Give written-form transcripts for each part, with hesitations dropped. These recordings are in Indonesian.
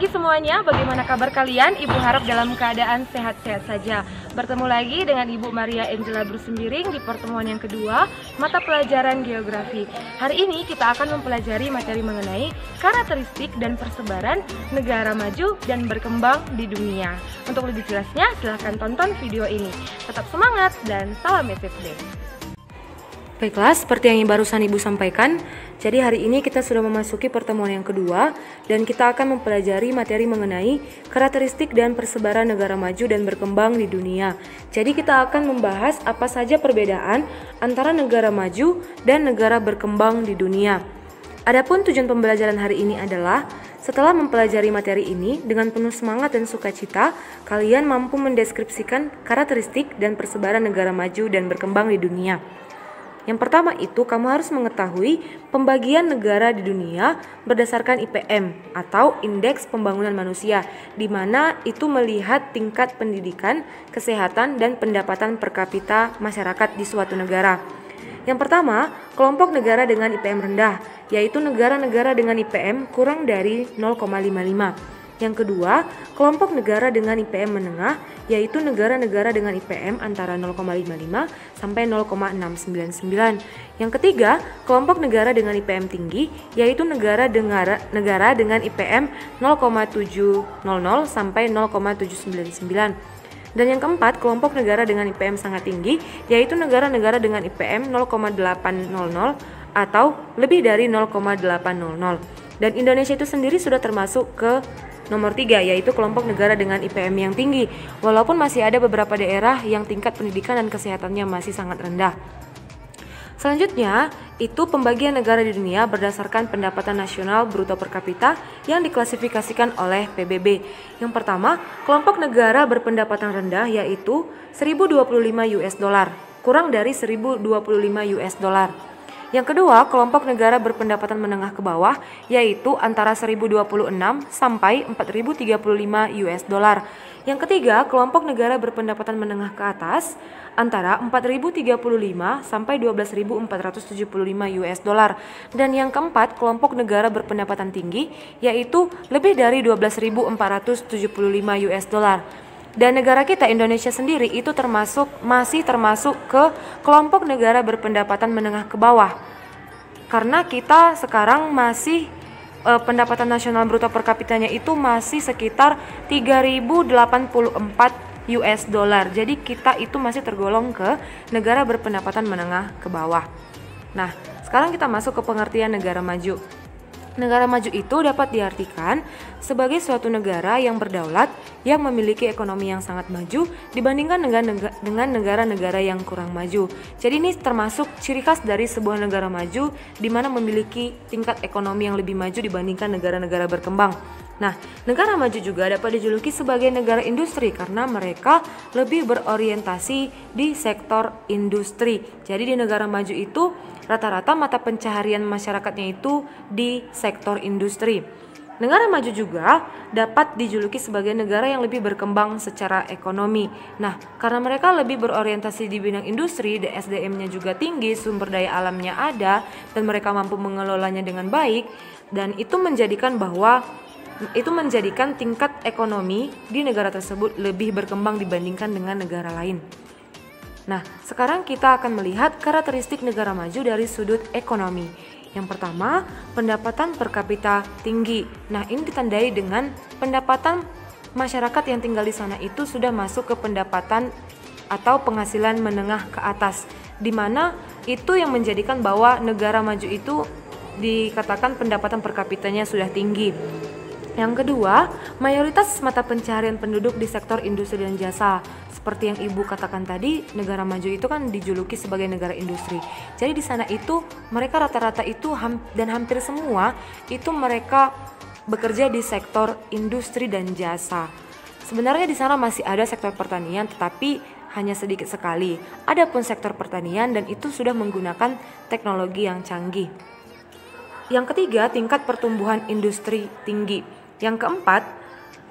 pagi semuanya, bagaimana kabar kalian? Ibu harap dalam keadaan sehat-sehat saja. Bertemu lagi dengan Ibu Maria Angela Brusembiring di pertemuan yang kedua, mata pelajaran geografi. Hari ini kita akan mempelajari materi mengenai karakteristik dan persebaran negara maju dan berkembang di dunia. Untuk lebih jelasnya, silahkan tonton video ini. Tetap semangat dan salam SFD. Baiklah, seperti yang barusan Ibu sampaikan, jadi hari ini kita sudah memasuki pertemuan yang kedua dan kita akan mempelajari materi mengenai karakteristik dan persebaran negara maju dan berkembang di dunia. Jadi kita akan membahas apa saja perbedaan antara negara maju dan negara berkembang di dunia. Adapun tujuan pembelajaran hari ini adalah setelah mempelajari materi ini dengan penuh semangat dan sukacita, kalian mampu mendeskripsikan karakteristik dan persebaran negara maju dan berkembang di dunia. Yang pertama itu, kamu harus mengetahui pembagian negara di dunia berdasarkan IPM atau Indeks Pembangunan Manusia, di mana itu melihat tingkat pendidikan, kesehatan, dan pendapatan per kapita masyarakat di suatu negara. Yang pertama, kelompok negara dengan IPM rendah, yaitu negara-negara dengan IPM kurang dari 0,55. Yang kedua, kelompok negara dengan IPM menengah, yaitu negara-negara dengan IPM antara 0,55 sampai 0,699. Yang ketiga, kelompok negara dengan IPM tinggi, yaitu negara dengan IPM 0,700 sampai 0,799. Dan yang keempat, kelompok negara dengan IPM sangat tinggi, yaitu negara-negara dengan IPM 0,800 atau lebih dari 0,800. Dan Indonesia itu sendiri sudah termasuk ke nomor 3, yaitu kelompok negara dengan IPM yang tinggi, walaupun masih ada beberapa daerah yang tingkat pendidikan dan kesehatannya masih sangat rendah. Selanjutnya, itu pembagian negara di dunia berdasarkan pendapatan nasional bruto per kapita yang diklasifikasikan oleh PBB. Yang pertama, kelompok negara berpendapatan rendah yaitu 1025 US dollar, kurang dari 1025 US dollar. Yang kedua, kelompok negara berpendapatan menengah ke bawah yaitu antara 1026 sampai 4035 US dollar. Yang ketiga, kelompok negara berpendapatan menengah ke atas antara 4035 sampai 12475 US dollar. Dan yang keempat, kelompok negara berpendapatan tinggi yaitu lebih dari 12475 US dollar. Dan negara kita Indonesia sendiri itu masih termasuk ke kelompok negara berpendapatan menengah ke bawah. Karena kita sekarang masih pendapatan nasional bruto per kapitanya itu masih sekitar 3084 US dollar. Jadi kita itu masih tergolong ke negara berpendapatan menengah ke bawah. Nah, sekarang kita masuk ke pengertian negara maju. Negara maju itu dapat diartikan sebagai suatu negara yang berdaulat, yang memiliki ekonomi yang sangat maju dibandingkan dengan negara-negara yang kurang maju. Jadi ini termasuk ciri khas dari sebuah negara maju di mana memiliki tingkat ekonomi yang lebih maju dibandingkan negara-negara berkembang. Nah, negara maju juga dapat dijuluki sebagai negara industri karena mereka lebih berorientasi di sektor industri. Jadi di negara maju itu rata-rata mata pencaharian masyarakatnya itu di sektor industri. Negara maju juga dapat dijuluki sebagai negara yang lebih berkembang secara ekonomi. Nah, karena mereka lebih berorientasi di bidang industri, SDM-nya juga tinggi, sumber daya alamnya ada, dan mereka mampu mengelolanya dengan baik, dan itu menjadikan tingkat ekonomi di negara tersebut lebih berkembang dibandingkan dengan negara lain. Nah, sekarang kita akan melihat karakteristik negara maju dari sudut ekonomi. Yang pertama, pendapatan per kapita tinggi. Nah, ini ditandai dengan pendapatan masyarakat yang tinggal di sana itu sudah masuk ke pendapatan atau penghasilan menengah ke atas, di mana itu yang menjadikan bahwa negara maju itu dikatakan pendapatan per kapitanya sudah tinggi. Yang kedua, mayoritas mata pencaharian penduduk di sektor industri dan jasa. Seperti yang Ibu katakan tadi, negara maju itu kan dijuluki sebagai negara industri. Jadi di sana itu mereka rata-rata itu dan hampir semua itu mereka bekerja di sektor industri dan jasa. Sebenarnya di sana masih ada sektor pertanian, tetapi hanya sedikit sekali. Adapun sektor pertanian dan itu sudah menggunakan teknologi yang canggih. Yang ketiga, tingkat pertumbuhan industri tinggi. Yang keempat,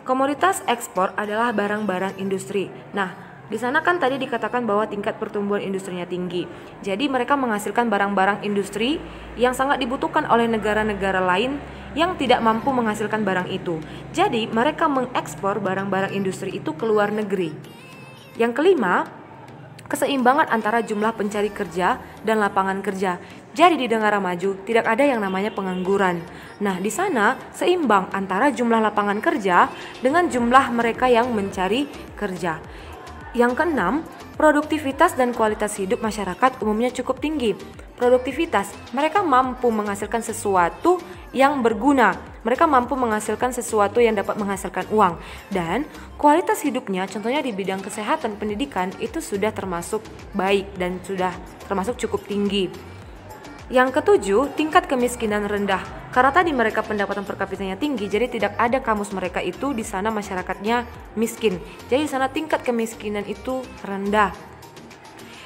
komoditas ekspor adalah barang-barang industri. Nah, Di sana kan tadi dikatakan bahwa tingkat pertumbuhan industrinya tinggi. Jadi mereka menghasilkan barang-barang industri yang sangat dibutuhkan oleh negara-negara lain yang tidak mampu menghasilkan barang itu. Jadi mereka mengekspor barang-barang industri itu ke luar negeri. Yang kelima, keseimbangan antara jumlah pencari kerja dan lapangan kerja. Jadi di negara maju tidak ada yang namanya pengangguran. Nah, di sana seimbang antara jumlah lapangan kerja dengan jumlah mereka yang mencari kerja. Yang keenam, produktivitas dan kualitas hidup masyarakat umumnya cukup tinggi. Produktivitas, mereka mampu menghasilkan sesuatu yang berguna. Mereka mampu menghasilkan sesuatu yang dapat menghasilkan uang. Dan kualitas hidupnya, contohnya di bidang kesehatan, pendidikan, itu sudah termasuk baik dan sudah termasuk cukup tinggi. Yang ketujuh, tingkat kemiskinan rendah. Karena tadi mereka pendapatan per kapitanya tinggi, jadi tidak ada kamus mereka itu di sana masyarakatnya miskin. Jadi di sana tingkat kemiskinan itu rendah.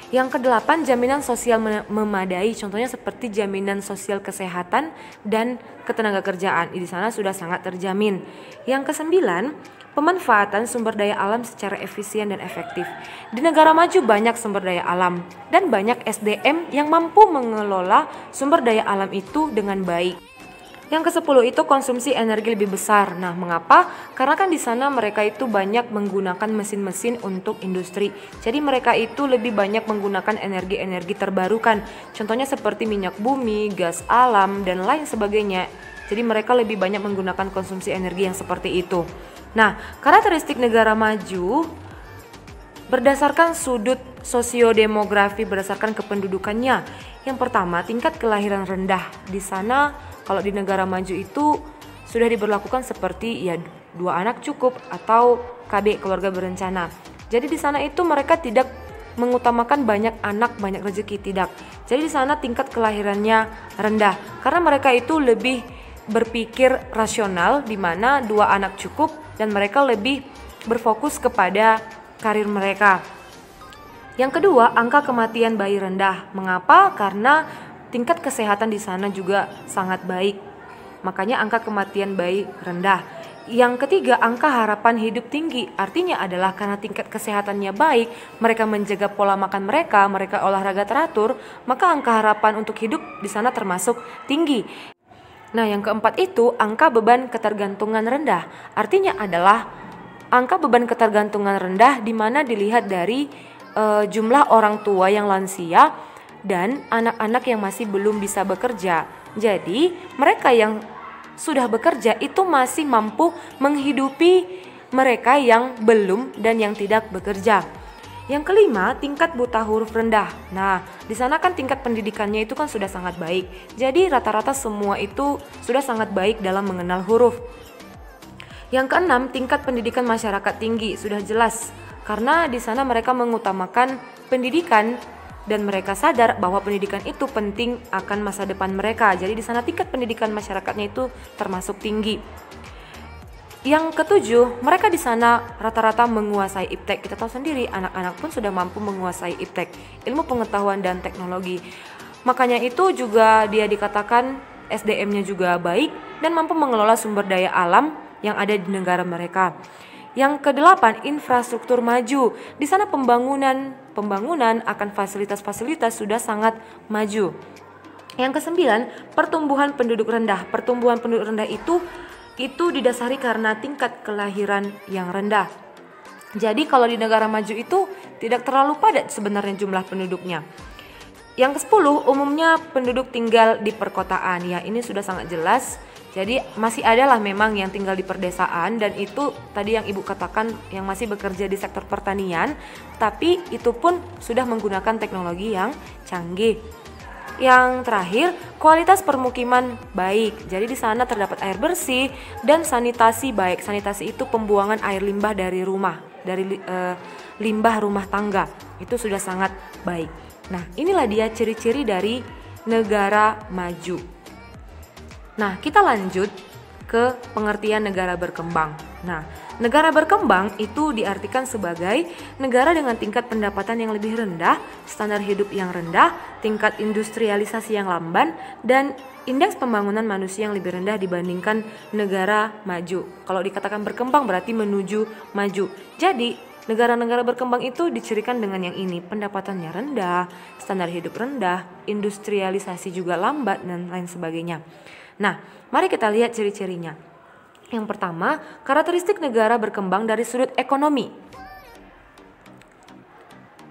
Yang kedelapan, jaminan sosial memadai, contohnya seperti jaminan sosial kesehatan dan ketenagakerjaan. Di sana sudah sangat terjamin. Yang kesembilan, pemanfaatan sumber daya alam secara efisien dan efektif. Di negara maju banyak sumber daya alam dan banyak SDM yang mampu mengelola sumber daya alam itu dengan baik. Yang ke-10 itu konsumsi energi lebih besar. Nah, mengapa? Karena kan di sana mereka itu banyak menggunakan mesin-mesin untuk industri. Jadi mereka itu lebih banyak menggunakan energi-energi terbarukan. Contohnya seperti minyak bumi, gas alam, dan lain sebagainya. Jadi mereka lebih banyak menggunakan konsumsi energi yang seperti itu. Nah, karakteristik negara maju berdasarkan sudut sosiodemografi, berdasarkan kependudukannya. Yang pertama, tingkat kelahiran rendah. Di sana kalau di negara maju itu sudah diberlakukan seperti ya 2 anak cukup atau KB, keluarga berencana. Jadi di sana itu mereka tidak mengutamakan banyak anak, banyak rezeki, tidak. Jadi di sana tingkat kelahirannya rendah karena mereka itu lebih berpikir rasional, di mana 2 anak cukup dan mereka lebih berfokus kepada karir mereka. Yang kedua, angka kematian bayi rendah. Mengapa? Karena tingkat kesehatan di sana juga sangat baik. Makanya angka kematian bayi rendah. Yang ketiga, angka harapan hidup tinggi. Artinya adalah karena tingkat kesehatannya baik, mereka menjaga pola makan mereka olahraga teratur, maka angka harapan untuk hidup di sana termasuk tinggi. Nah, yang keempat itu angka beban ketergantungan rendah. Artinya adalah angka beban ketergantungan rendah di mana dilihat dari jumlah orang tua yang lansia dan anak-anak yang masih belum bisa bekerja. Jadi mereka yang sudah bekerja itu masih mampu menghidupi mereka yang belum dan yang tidak bekerja. Yang kelima, tingkat buta huruf rendah. Nah, di sana kan tingkat pendidikannya itu kan sudah sangat baik. Jadi rata-rata semua itu sudah sangat baik dalam mengenal huruf. Yang keenam, tingkat pendidikan masyarakat tinggi. Sudah jelas karena di sana mereka mengutamakan pendidikan dan mereka sadar bahwa pendidikan itu penting akan masa depan mereka. Jadi di sana tingkat pendidikan masyarakatnya itu termasuk tinggi. Yang ketujuh, mereka di sana rata-rata menguasai iptek. Kita tahu sendiri, anak-anak pun sudah mampu menguasai iptek, ilmu pengetahuan dan teknologi. Makanya itu juga dia dikatakan SDM-nya juga baik dan mampu mengelola sumber daya alam yang ada di negara mereka. Yang kedelapan, infrastruktur maju. Di sana pembangunan akan fasilitas-fasilitas sudah sangat maju. Yang kesembilan, pertumbuhan penduduk rendah. Pertumbuhan penduduk rendah itu didasari karena tingkat kelahiran yang rendah. Jadi kalau di negara maju itu tidak terlalu padat sebenarnya jumlah penduduknya. Yang ke-10, umumnya penduduk tinggal di perkotaan. Ya, ini sudah sangat jelas. Jadi masih adalah memang yang tinggal di perdesaan dan itu tadi yang Ibu katakan yang masih bekerja di sektor pertanian, tapi itu pun sudah menggunakan teknologi yang canggih. Yang terakhir, kualitas permukiman baik. Jadi di sana terdapat air bersih dan sanitasi baik. Sanitasi itu pembuangan air limbah dari rumah, dari limbah rumah tangga. Itu sudah sangat baik. Nah, inilah dia ciri-ciri dari negara maju. Nah, kita lanjut ke pengertian negara berkembang. Nah, negara berkembang itu diartikan sebagai negara dengan tingkat pendapatan yang lebih rendah, standar hidup yang rendah, tingkat industrialisasi yang lamban, dan indeks pembangunan manusia yang lebih rendah dibandingkan negara maju. Kalau dikatakan berkembang berarti menuju maju. Jadi, negara-negara berkembang itu dicirikan dengan yang ini, pendapatannya rendah, standar hidup rendah, industrialisasi juga lambat, dan lain sebagainya. Nah, mari kita lihat ciri-cirinya. Yang pertama, karakteristik negara berkembang dari sudut ekonomi.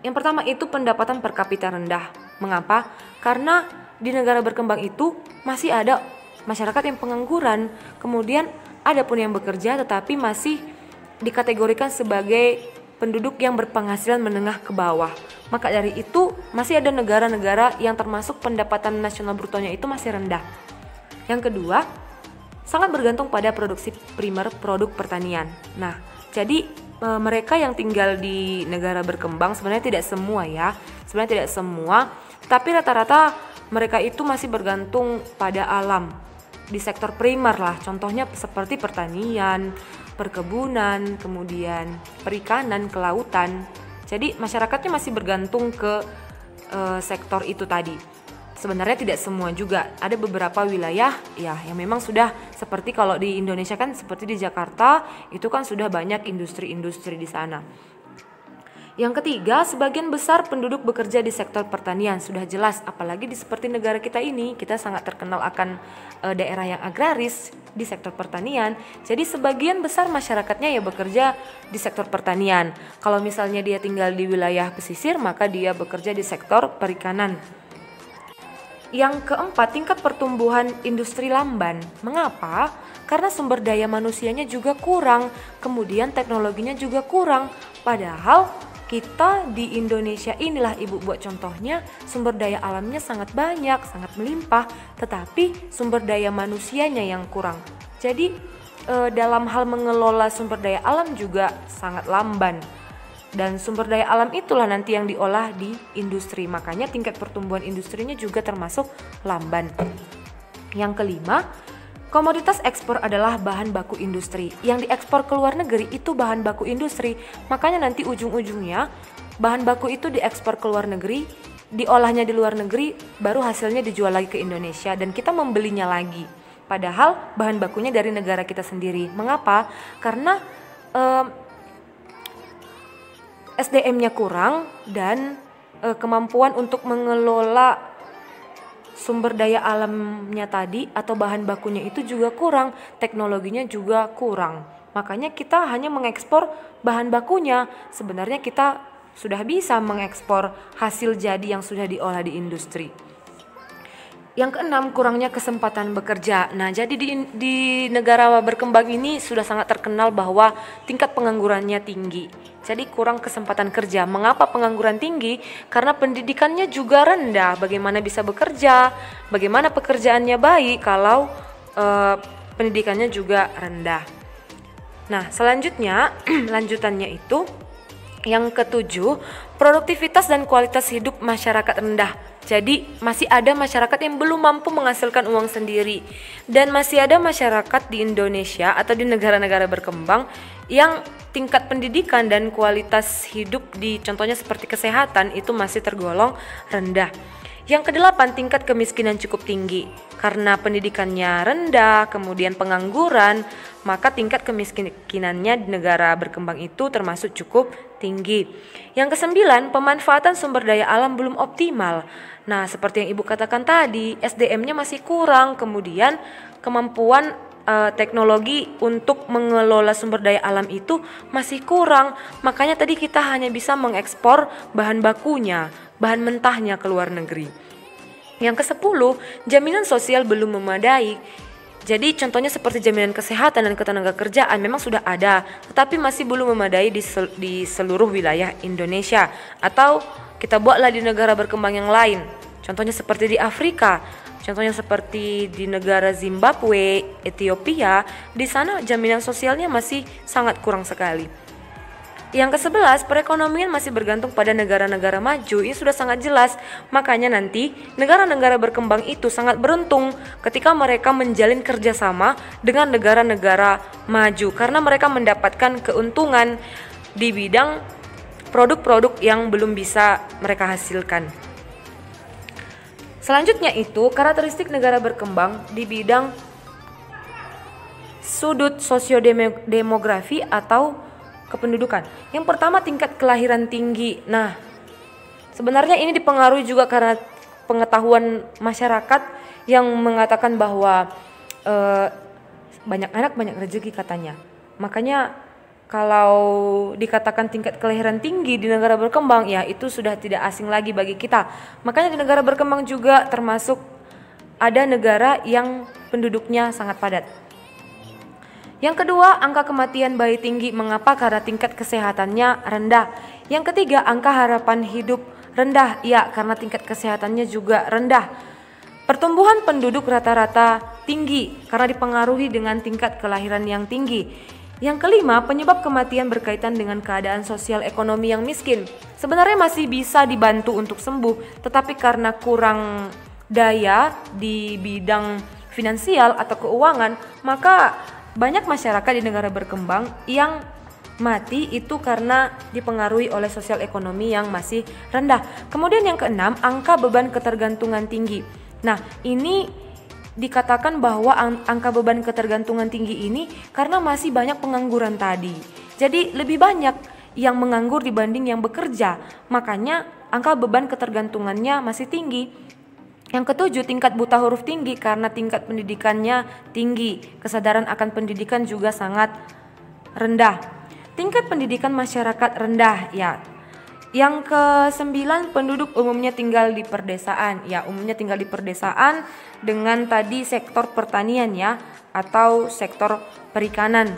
Yang pertama itu pendapatan per kapita rendah. Mengapa? Karena di negara berkembang itu masih ada masyarakat yang pengangguran, kemudian ada pun yang bekerja tetapi masih dikategorikan sebagai penduduk yang berpenghasilan menengah ke bawah. Maka dari itu masih ada negara-negara yang termasuk pendapatan nasional brutonya itu masih rendah. Yang kedua, sangat bergantung pada produksi primer produk pertanian. Nah, jadi mereka yang tinggal di negara berkembang sebenarnya tidak semua ya, tapi rata-rata mereka itu masih bergantung pada alam di sektor primer lah. Contohnya seperti pertanian, perkebunan, kemudian perikanan, kelautan. Jadi masyarakatnya masih bergantung ke sektor itu tadi. Sebenarnya tidak semua juga, ada beberapa wilayah ya yang memang sudah seperti kalau di Indonesia kan seperti di Jakarta itu kan sudah banyak industri-industri di sana. Yang ketiga, sebagian besar penduduk bekerja di sektor pertanian, sudah jelas, apalagi di seperti negara kita ini, kita sangat terkenal akan daerah yang agraris di sektor pertanian. Jadi sebagian besar masyarakatnya ya bekerja di sektor pertanian. Kalau misalnya dia tinggal di wilayah pesisir, maka dia bekerja di sektor perikanan. Yang keempat, tingkat pertumbuhan industri lamban. Mengapa? Karena sumber daya manusianya juga kurang, kemudian teknologinya juga kurang. Padahal kita di Indonesia inilah Ibu buat contohnya, sumber daya alamnya sangat banyak, sangat melimpah, tetapi sumber daya manusianya yang kurang. Jadi dalam hal mengelola sumber daya alam juga sangat lamban. Dan sumber daya alam itulah nanti yang diolah di industri. Makanya tingkat pertumbuhan industrinya juga termasuk lamban. Yang kelima, komoditas ekspor adalah bahan baku industri. Yang diekspor ke luar negeri itu bahan baku industri. Makanya nanti ujung-ujungnya bahan baku itu diekspor ke luar negeri, diolahnya di luar negeri, baru hasilnya dijual lagi ke Indonesia dan kita membelinya lagi. Padahal bahan bakunya dari negara kita sendiri. Mengapa? Karena SDM-nya kurang dan kemampuan untuk mengelola sumber daya alamnya tadi atau bahan bakunya itu juga kurang, teknologinya juga kurang. Makanya kita hanya mengekspor bahan bakunya. Sebenarnya kita sudah bisa mengekspor hasil jadi yang sudah diolah di industri. Yang keenam, kurangnya kesempatan bekerja. Nah, jadi di negara berkembang ini sudah sangat terkenal bahwa tingkat penganggurannya tinggi. Jadi kurang kesempatan kerja. Mengapa pengangguran tinggi? Karena pendidikannya juga rendah. Bagaimana bisa bekerja? Bagaimana pekerjaannya baik kalau pendidikannya juga rendah? Nah, selanjutnya lanjutannya itu yang ketujuh, produktivitas dan kualitas hidup masyarakat rendah. Jadi masih ada masyarakat yang belum mampu menghasilkan uang sendiri. Dan masih ada masyarakat di Indonesia atau di negara-negara berkembang yang tingkat pendidikan dan kualitas hidup di contohnya seperti kesehatan itu masih tergolong rendah. Yang kedelapan, tingkat kemiskinan cukup tinggi. Karena pendidikannya rendah, kemudian pengangguran, maka tingkat kemiskinannya di negara berkembang itu termasuk cukup tinggi. Yang kesembilan, pemanfaatan sumber daya alam belum optimal. Nah, seperti yang Ibu katakan tadi, SDM-nya masih kurang, kemudian kemampuan teknologi untuk mengelola sumber daya alam itu masih kurang. Makanya tadi kita hanya bisa mengekspor bahan bakunya, bahan mentahnya ke luar negeri. Yang ke-10, jaminan sosial belum memadai. Jadi contohnya seperti jaminan kesehatan dan ketenagakerjaan memang sudah ada, tetapi masih belum memadai di seluruh wilayah Indonesia. Atau kita buatlah di negara berkembang yang lain. Contohnya seperti di Afrika, contohnya seperti di negara Zimbabwe, Ethiopia, di sana jaminan sosialnya masih sangat kurang sekali. Yang ke-11, perekonomian masih bergantung pada negara-negara maju. Ini sudah sangat jelas. Makanya nanti negara-negara berkembang itu sangat beruntung ketika mereka menjalin kerjasama dengan negara-negara maju, karena mereka mendapatkan keuntungan di bidang produk-produk yang belum bisa mereka hasilkan. Selanjutnya itu karakteristik negara berkembang di bidang sudut sosiodemografi atau kependudukan. Yang pertama, tingkat kelahiran tinggi. Nah, sebenarnya ini dipengaruhi juga karena pengetahuan masyarakat yang mengatakan bahwa banyak anak banyak rezeki katanya. Makanya kalau dikatakan tingkat kelahiran tinggi di negara berkembang, ya itu sudah tidak asing lagi bagi kita. Makanya di negara berkembang juga termasuk ada negara yang penduduknya sangat padat. Yang kedua, angka kematian bayi tinggi. Mengapa? Karena tingkat kesehatannya rendah. Yang ketiga, angka harapan hidup rendah. Ya, karena tingkat kesehatannya juga rendah. Pertumbuhan penduduk rata-rata tinggi karena dipengaruhi dengan tingkat kelahiran yang tinggi. Yang kelima, penyebab kematian berkaitan dengan keadaan sosial ekonomi yang miskin. Sebenarnya masih bisa dibantu untuk sembuh, tetapi karena kurang daya di bidang finansial atau keuangan, maka banyak masyarakat di negara berkembang yang mati itu karena dipengaruhi oleh sosial ekonomi yang masih rendah. Kemudian yang keenam, angka beban ketergantungan tinggi. Nah, ini dikatakan bahwa angka beban ketergantungan tinggi ini karena masih banyak pengangguran tadi. Jadi lebih banyak yang menganggur dibanding yang bekerja. Makanya angka beban ketergantungannya masih tinggi. Yang ketujuh, tingkat buta huruf tinggi karena tingkat pendidikannya tinggi. Kesadaran akan pendidikan juga sangat rendah. Tingkat pendidikan masyarakat rendah, ya. Yang ke-9, penduduk umumnya tinggal di perdesaan. Ya, umumnya tinggal di perdesaan dengan tadi sektor pertanian ya, atau sektor perikanan.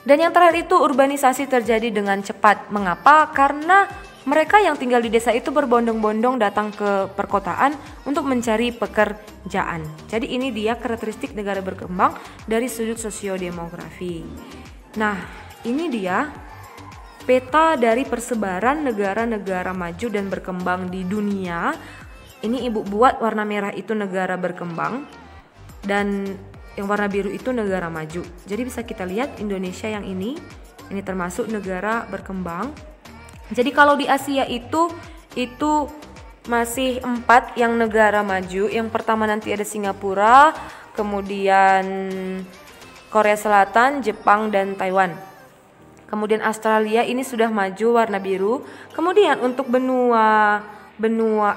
Dan yang terakhir itu urbanisasi terjadi dengan cepat. Mengapa? Karena mereka yang tinggal di desa itu berbondong-bondong datang ke perkotaan untuk mencari pekerjaan. Jadi ini dia karakteristik negara berkembang dari sudut sosiodemografi. Nah, ini dia peta dari persebaran negara-negara maju dan berkembang di dunia. Ini ibu buat warna merah itu negara berkembang dan yang warna biru itu negara maju. Jadi bisa kita lihat Indonesia yang ini termasuk negara berkembang. Jadi kalau di Asia itu masih 4 yang negara maju. Yang pertama nanti ada Singapura, kemudian Korea Selatan, Jepang, dan Taiwan. Kemudian Australia ini sudah maju warna biru. Kemudian untuk benua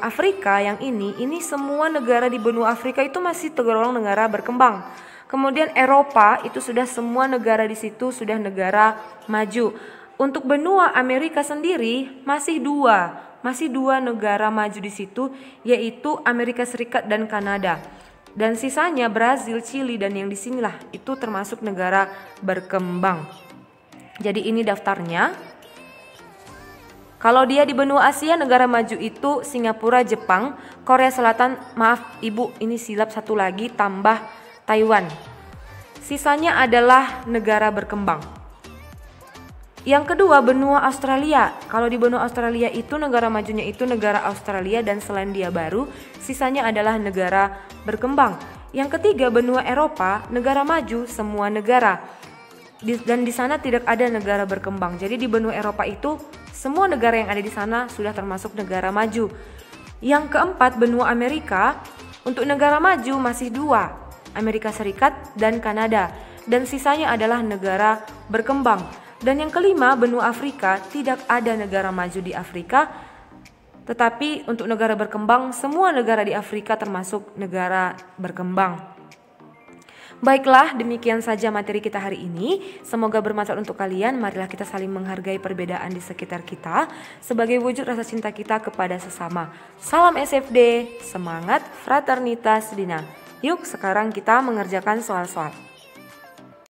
Afrika yang ini semua negara di benua Afrika itu masih tergolong negara berkembang. Kemudian Eropa itu sudah semua negara di situ sudah negara maju. Untuk benua Amerika sendiri masih dua negara maju di situ, yaitu Amerika Serikat dan Kanada. Dan sisanya Brazil, Chili, dan yang di sinilah itu termasuk negara berkembang. Jadi ini daftarnya. Kalau dia di benua Asia, negara maju itu Singapura, Jepang, Korea Selatan, maaf ibu ini silap satu lagi tambah Taiwan. Sisanya adalah negara berkembang. Yang kedua, benua Australia. Kalau di benua Australia itu negara majunya itu negara Australia dan Selandia Baru, sisanya adalah negara berkembang. Yang ketiga, benua Eropa, negara maju semua negara. Dan di sana tidak ada negara berkembang. Jadi di benua Eropa itu semua negara yang ada di sana sudah termasuk negara maju. Yang keempat, benua Amerika. Untuk negara maju masih 2, Amerika Serikat dan Kanada. Dan sisanya adalah negara berkembang. Dan yang kelima, benua Afrika, tidak ada negara maju di Afrika. Tetapi untuk negara berkembang, semua negara di Afrika termasuk negara berkembang. Baiklah, demikian saja materi kita hari ini. Semoga bermanfaat untuk kalian. Marilah kita saling menghargai perbedaan di sekitar kita sebagai wujud rasa cinta kita kepada sesama. Salam SFD, semangat fraternitas Dina. Yuk sekarang kita mengerjakan soal-soal.